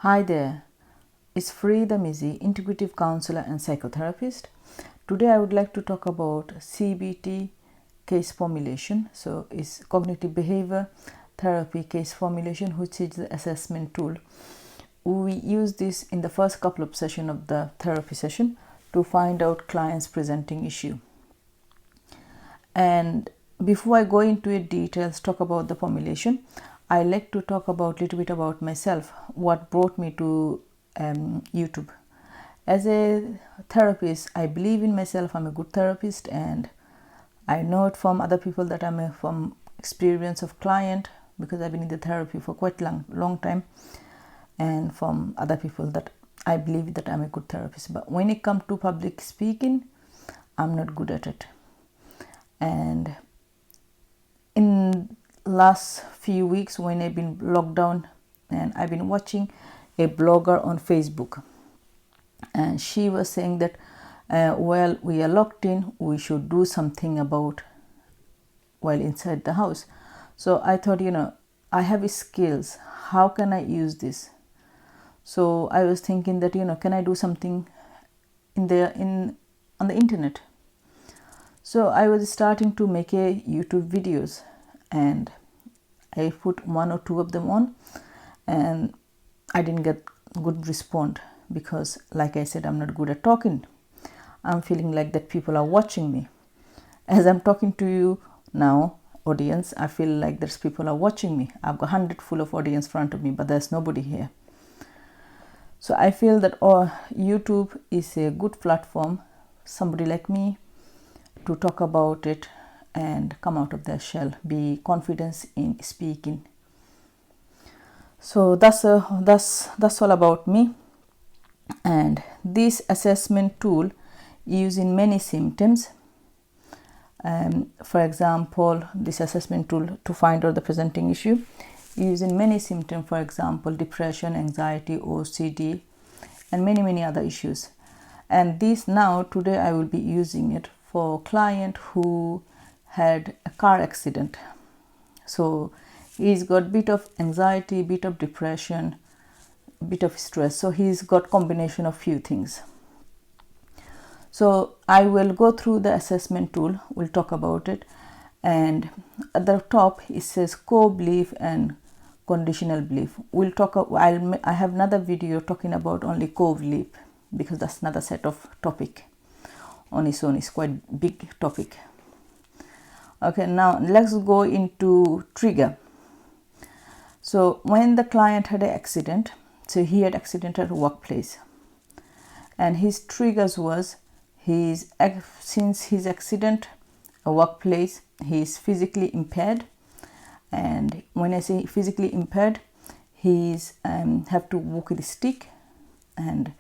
Hi there, it's Frida Mizi, integrative counselor and psychotherapist. Today I would like to talk about CBT case formulation. So it's cognitive behavior therapy case formulation, which is the assessment tool. We use this in the first couple of sessions of the therapy session to find out clients presenting issue. And before I go into details, talk about the formulation, I like to talk about a little bit about myself, what brought me to YouTube. As a therapist, I believe in myself. I'm a good therapist, and I know it from other people that I'm from experience of client, because I've been in the therapy for quite long time, and from other people that I believe that I'm a good therapist. But when it comes to public speaking, I'm not good at it. And in last few weeks, when I've been locked down, and I've been watching a blogger on Facebook, and she was saying that while we are locked in, we should do something about while inside the house. So I thought, I have skills, how can I use this? So I was thinking that, can I do something on the internet? So I was starting to make a YouTube videos, and I put one or two of them on, and I didn't get good response, because like I said, I'm not good at talking. I'm feeling like that people are watching me. As I'm talking to you now, audience, I feel like there's people are watching me. I've got 100 full of audience in front of me, but there's nobody here. So I feel that YouTube is a good platform, somebody like me, to talk about it and come out of their shell, be confident in speaking. So that's all about me. And this assessment tool used in many symptoms. For example, this assessment tool to find out the presenting issue used in many symptoms, for example, depression, anxiety, OCD, and many other issues. And today I will be using it for a client who had a car accident. So he's got bit of anxiety, bit of depression, bit of stress. So he's got combination of few things. So I will go through the assessment tool. We'll talk about it. And at the top it says core belief and conditional belief. I have another video talking about only core belief, because that's another set of topic on its own. It's quite big topic. Okay, now let's go into trigger. So when the client had an accident, so he had accident at a workplace, and his triggers was since his accident a workplace, he is physically impaired. And when I say physically impaired, he's have to walk with a stick, and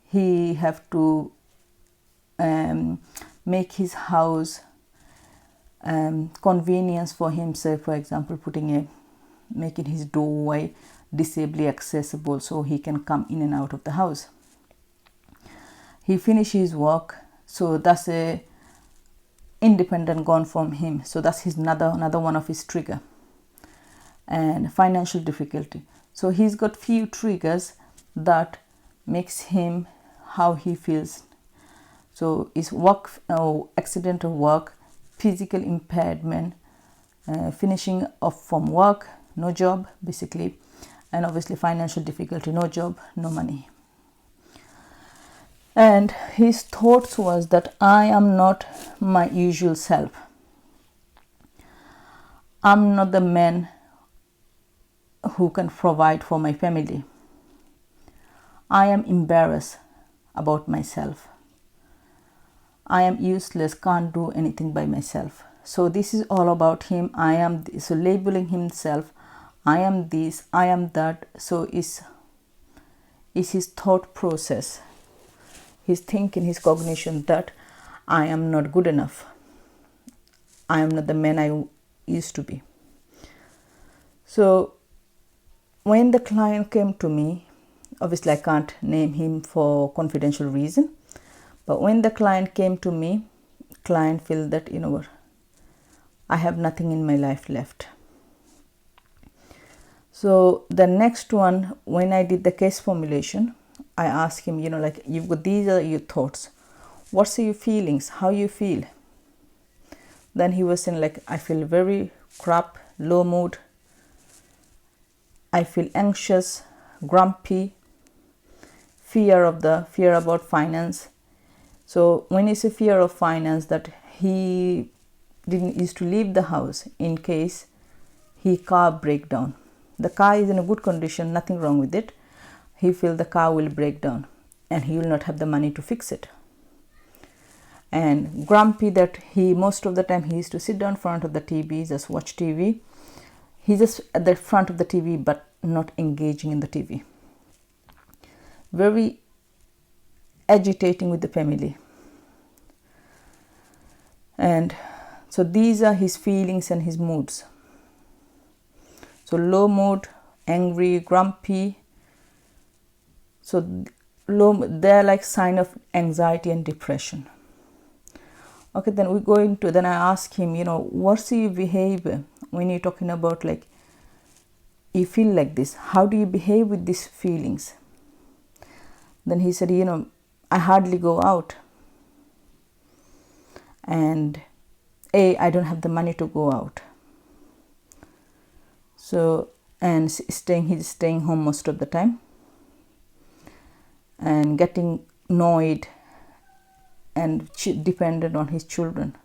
he have to make his house convenience for himself. For example, making his doorway disably accessible so he can come in and out of the house. He finishes work, so that's a independent gone from him. So that's his another one of his trigger. And financial difficulty. So he's got few triggers that makes him how he feels. So is work, accident of work, physical impairment, finishing off from work, no job basically, and obviously financial difficulty, no job, no money. And his thoughts was that I am not my usual self. I'm not the man who can provide for my family. I am embarrassed about myself. I am useless, can't do anything by myself. So this is all about him. So labeling himself, I am this, I am that. So is his thought process, his thinking, his cognition, that I am not good enough. I am not the man I used to be. So when the client came to me, obviously I can't name him for confidential reason, but when the client came to me, client felt that, I have nothing in my life left. So the next one, when I did the case formulation, I asked him, like, you've got, these are your thoughts, what's your feelings, how you feel? Then he was saying, like, I feel very crap, low mood, I feel anxious, grumpy, fear about finance. So when you say fear of finance, that he didn't used to leave the house in case he car breakdown. The car is in a good condition, nothing wrong with it. He feel the car will break down and he will not have the money to fix it. And grumpy, that he most of the time he used to sit down in front of the TV, just watch TV. He's just at the front of the TV but not engaging in the TV. Very agitating with the family. And so these are his feelings and his moods. So low mood, angry, grumpy. So they're like sign of anxiety and depression. Okay, then we go into, then I ask him, what's your behavior when you're talking about, like, you feel like this, how do you behave with these feelings? Then he said, I hardly go out, and I don't have the money to go out. So, and he's staying home most of the time and getting annoyed and dependent on his children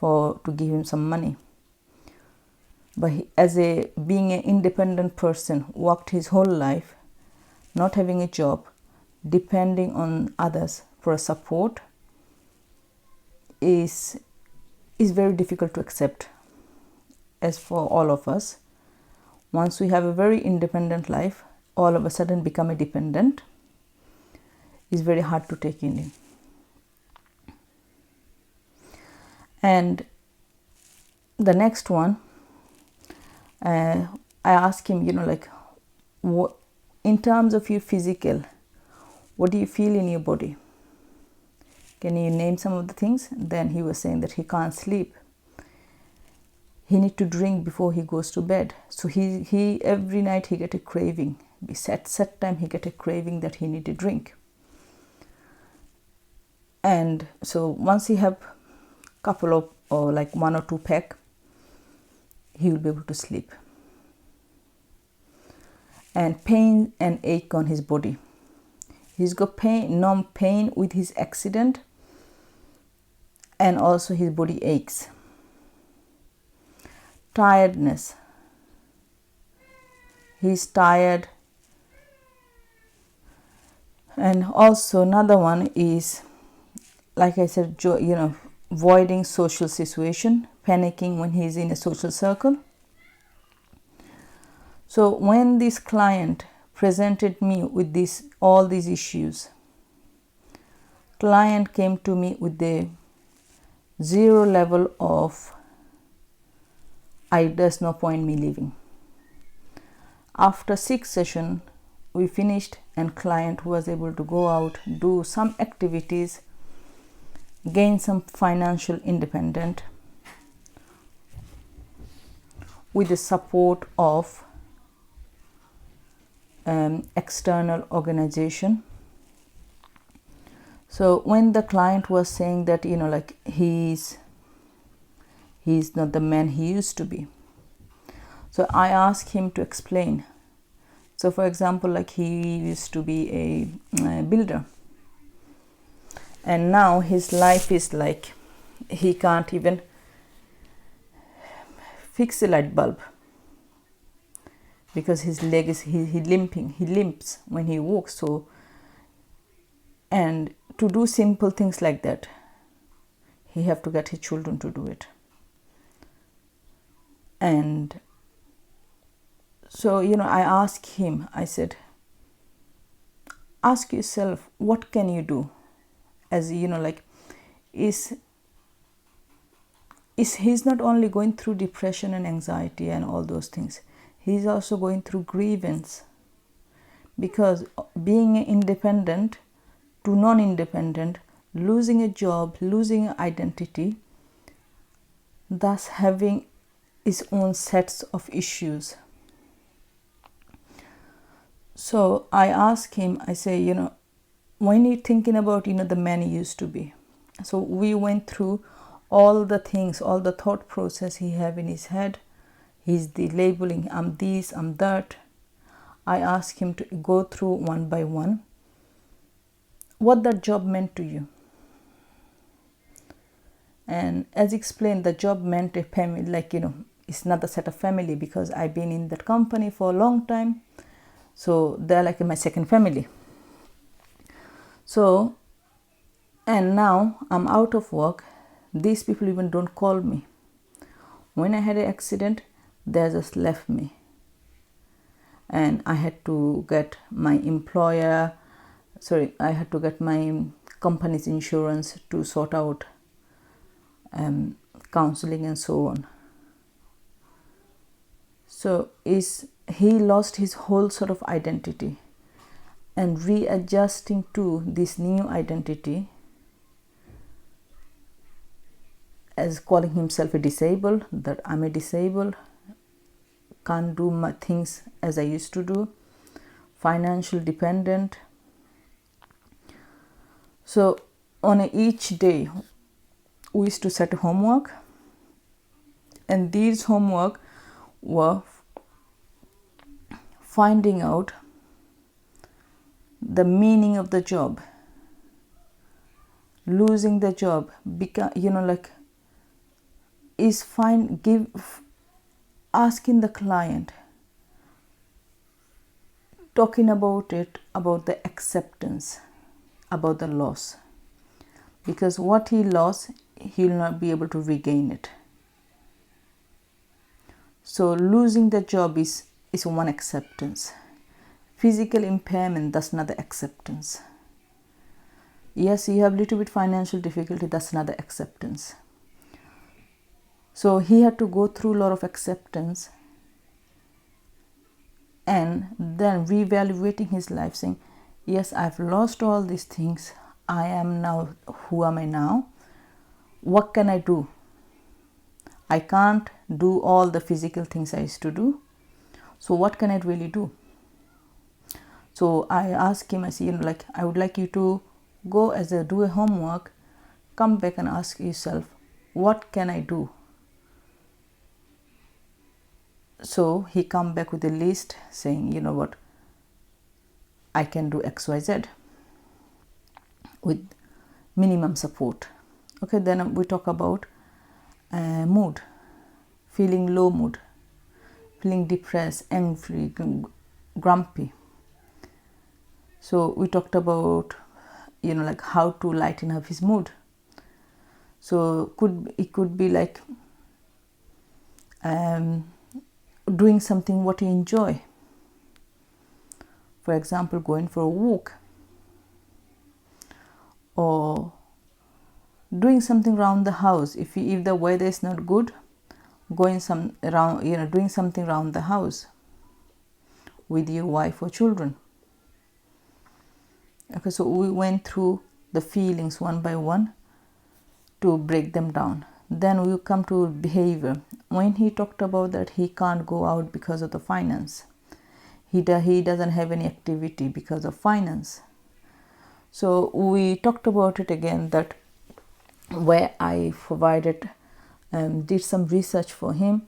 to give him some money. But being an independent person, worked his whole life, not having a job, depending on others for support, is very difficult to accept, as for all of us. Once we have a very independent life, all of a sudden become a dependent, is very hard to take in. And the next one, I ask him, like, what, in terms of your physical, what do you feel in your body? Can you name some of the things? Then he was saying that he can't sleep. He need to drink before he goes to bed. So he every night he get a craving. Set time he get a craving that he need to drink. And so once he have couple of, or like 1 or 2 pack, he will be able to sleep. And pain and ache on his body. He's got numb pain with his accident, and also his body aches. Tiredness. He's tired. And also another one is, like I said, avoiding social situation, panicking when he's in a social circle. So when this client presented me with all these issues, client came to me with the 0 level of, there's no point me leaving. After 6 sessions, we finished, and client was able to go out, do some activities, gain some financial independence with the support of external organization. So when the client was saying that, like, he's not the man he used to be, so I asked him to explain. So for example, like, he used to be a builder, and now his life is like, he can't even fix a light bulb because his leg is he limps when he walks. So, and to do simple things like that, he have to get his children to do it. And so, I asked him, I said, ask yourself, what can you do? As like, is he's not only going through depression and anxiety and all those things, he's also going through grievance, because being independent to non-independent, losing a job, losing identity, thus having his own sets of issues. So I ask him, I say, when you're thinking about, the man he used to be. So we went through all the things, all the thought process he have in his head. He's the labeling, I'm this, I'm that. I asked him to go through one by one what that job meant to you. And as explained, the job meant a family, it's not a set of family, because I've been in that company for a long time. So they're like my second family. So, and now I'm out of work. These people even don't call me. When I had an accident, they just left me. And I had to get my company's insurance to sort out counseling and so on. So he lost his whole sort of identity, and readjusting to this new identity, as calling himself a disabled, that I'm a disabled, can't do my things as I used to do, financial dependent. So on each day we used to set homework, and these homework were finding out the meaning of the job, losing the job, asking the client, talking about it, about the acceptance, about the loss, because what he lost, he'll not be able to regain it. So losing the job is one acceptance. Physical impairment, that's another acceptance. Yes, you have little bit financial difficulty, that's another acceptance. So he had to go through a lot of acceptance, and then reevaluating his life, saying, yes, I've lost all these things. I am now, who am I now? What can I do? I can't do all the physical things I used to do. So what can I really do? So I asked him, I said, I would like you to go do a homework, come back and ask yourself, what can I do? So he come back with a list saying, what, I can do XYZ with minimum support. Okay, then we talk about mood, feeling low mood, feeling depressed, angry, grumpy. So we talked about, how to lighten up his mood. So it could be like doing something what you enjoy. For example, going for a walk, or doing something around the house. If the weather is not good, doing something around the house with your wife or children. Okay, so we went through the feelings one by one to break them down. Then we come to behavior. When he talked about that he can't go out because of the finance, he doesn't have any activity because of finance. So we talked about it again, that where I provided, did some research for him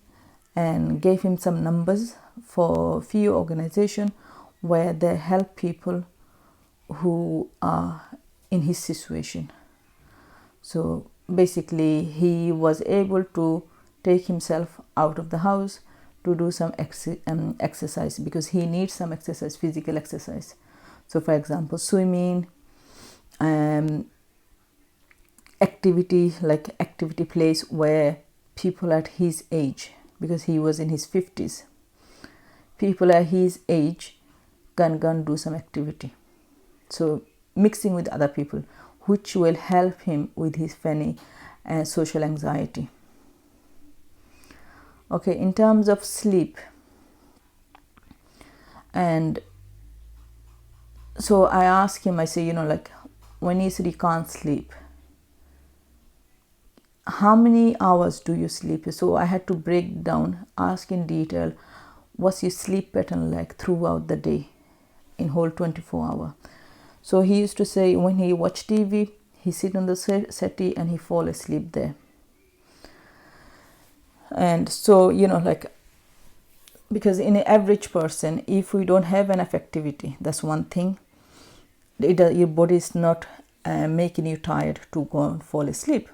and gave him some numbers for few organizations where they help people who are in his situation. So basically he was able to take himself out of the house to do some exercise, because he needs some exercise, physical exercise. So for example, swimming, activity place where people at his age, because he was in his 50s, people at his age can go and do some activity. So mixing with other people, which will help him with his social anxiety. Okay, in terms of sleep, and so I asked him, I say, when he said he can't sleep, how many hours do you sleep? So I had to break down, ask in detail, what's your sleep pattern like throughout the day? in whole 24 hour. So he used to say when he watch TV, he sit on the settee and he fall asleep there. And so, like, because in an average person, if we don't have enough activity, that's one thing. Your body is not making you tired to go and fall asleep.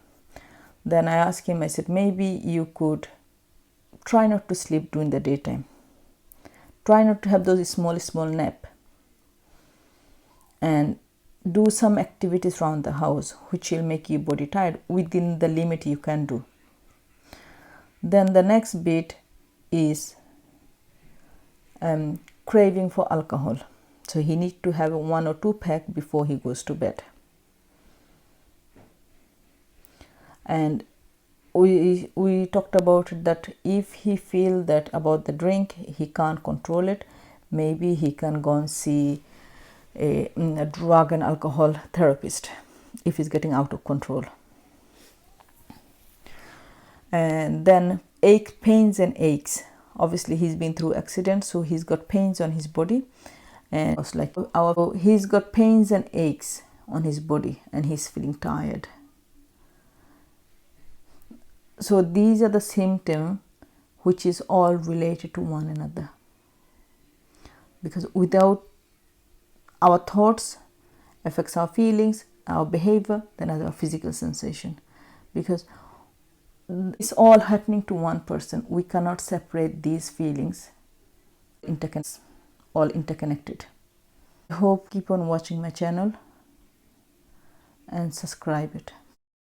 Then I asked him, I said, maybe you could try not to sleep during the daytime. Try not to have those small nap. And do some activities around the house which will make your body tired within the limit you can do. Then the next bit is craving for alcohol. So he needs to have 1 or 2 pack before he goes to bed. And we talked about it, that if he feel that about the drink, he can't control it, maybe he can go and see a drug and alcohol therapist if he's getting out of control. And then pains and aches. Obviously he's been through accidents, so he's got pains on his body, and it's like he's got pains and aches on his body and he's feeling tired. So these are the symptoms which is all related to one another, because without our thoughts affects our feelings, our behavior, then our physical sensation, because it's all happening to one person. We cannot separate these feelings, all interconnected. I hope keep on watching my channel and subscribe it.